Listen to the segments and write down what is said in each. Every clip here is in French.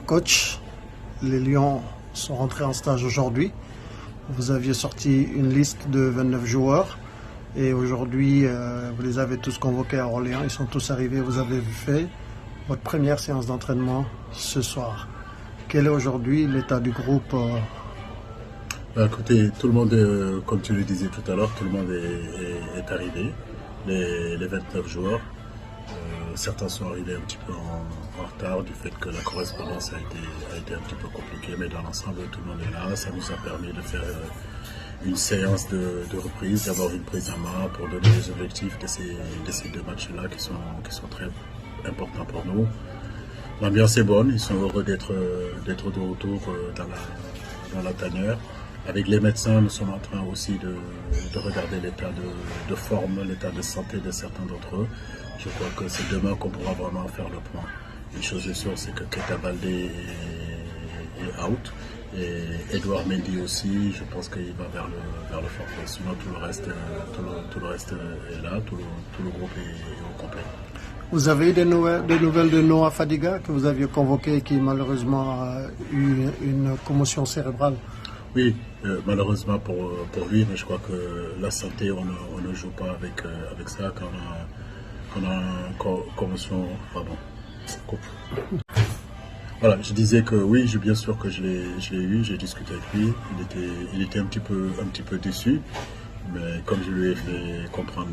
Coach, les Lions sont rentrés en stage aujourd'hui. Vous aviez sorti une liste de 29 joueurs et aujourd'hui, vous les avez tous convoqués à Orléans. Ils sont tous arrivés, vous avez fait votre première séance d'entraînement ce soir. Quel est aujourd'hui l'état du groupe? Écoutez, tout le monde, comme tu le disais tout à l'heure, tout le monde est arrivé, les 29 joueurs. Certains sont arrivés un petit peu en retard du fait que la correspondance a été un petit peu compliquée, mais dans l'ensemble, tout le monde est là. Ça nous a permis de faire une séance de reprise, d'avoir une prise en main pour donner les objectifs de ces deux matchs-là qui sont très importants pour nous. L'ambiance est bonne, ils sont heureux d'être de retour dans la tanière. Avec les médecins, nous sommes en train aussi de regarder l'état de forme, l'état de santé de certains d'entre eux. Je crois que c'est demain qu'on pourra vraiment faire le point. Une chose est sûre, c'est que Keita Baldé est out. Et Edouard Mendy aussi, je pense qu'il va vers le forfait. Sinon, tout le reste est là, tout le groupe est au complet. Vous avez eu des nouvelles de Noah Fadiga que vous aviez convoqué et qui malheureusement a eu une commotion cérébrale? Oui, malheureusement pour lui, mais je crois que la santé, on ne joue pas avec ça quand on a une commotion. Pardon. Voilà, je disais que oui, bien sûr que je l'ai eu, j'ai discuté avec lui, il était un petit peu déçu, mais comme je lui ai fait comprendre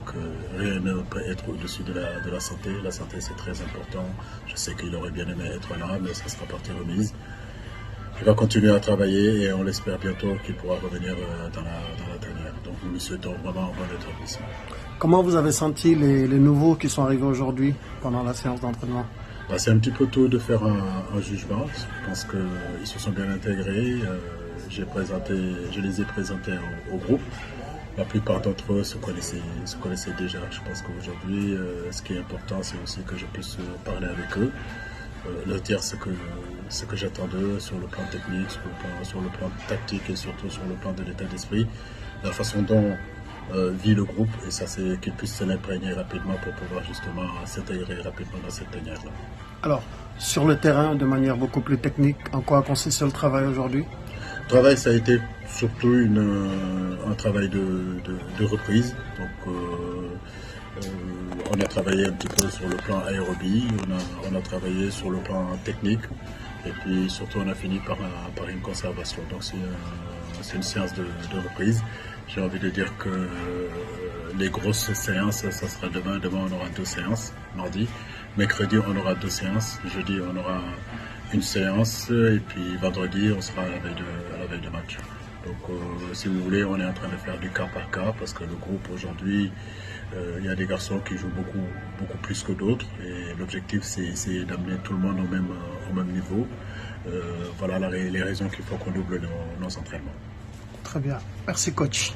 que rien ne peut être au-dessus de la santé c'est très important, je sais qu'il aurait bien aimé être là, mais ça sera partie remise. Il va continuer à travailler et on l'espère bientôt qu'il pourra revenir dans la tanière. Donc nous lui souhaitons vraiment un bon établissement. Comment vous avez senti les nouveaux qui sont arrivés aujourd'hui pendant la séance d'entraînement? C'est un petit peu tôt de faire un jugement. Je pense qu'ils se sont bien intégrés. Je les ai présentés au groupe. La plupart d'entre eux se connaissaient déjà. Je pense qu'aujourd'hui, ce qui est important, c'est aussi que je puisse parler avec eux, leur dire ce que j'attends d'eux sur le plan technique, sur le plan tactique et surtout sur le plan de l'état d'esprit, la façon dont vit le groupe, et ça c'est qu'ils puissent se l'imprégner rapidement pour pouvoir justement s'intégrer rapidement dans cette tanière-là. Alors, sur le terrain, de manière beaucoup plus technique, en quoi consiste le travail aujourd'hui? Le travail, ça a été surtout un travail de reprise. Donc, on a travaillé un petit peu sur le plan aérobie, on a travaillé sur le plan technique, et puis surtout on a fini par une conservation. Donc c'est une séance de reprise. J'ai envie de dire que les grosses séances, ça sera demain. Demain on aura 2 séances, mardi. Mercredi on aura 2 séances, jeudi on aura une séance, et puis vendredi on sera à la veille de match. Donc si vous voulez, on est en train de faire du cas par cas parce que le groupe aujourd'hui, il y a des garçons qui jouent beaucoup plus que d'autres et l'objectif c'est d'amener tout le monde au même niveau. Voilà les raisons qu'il faut qu'on double nos entraînements. Très bien. Merci coach.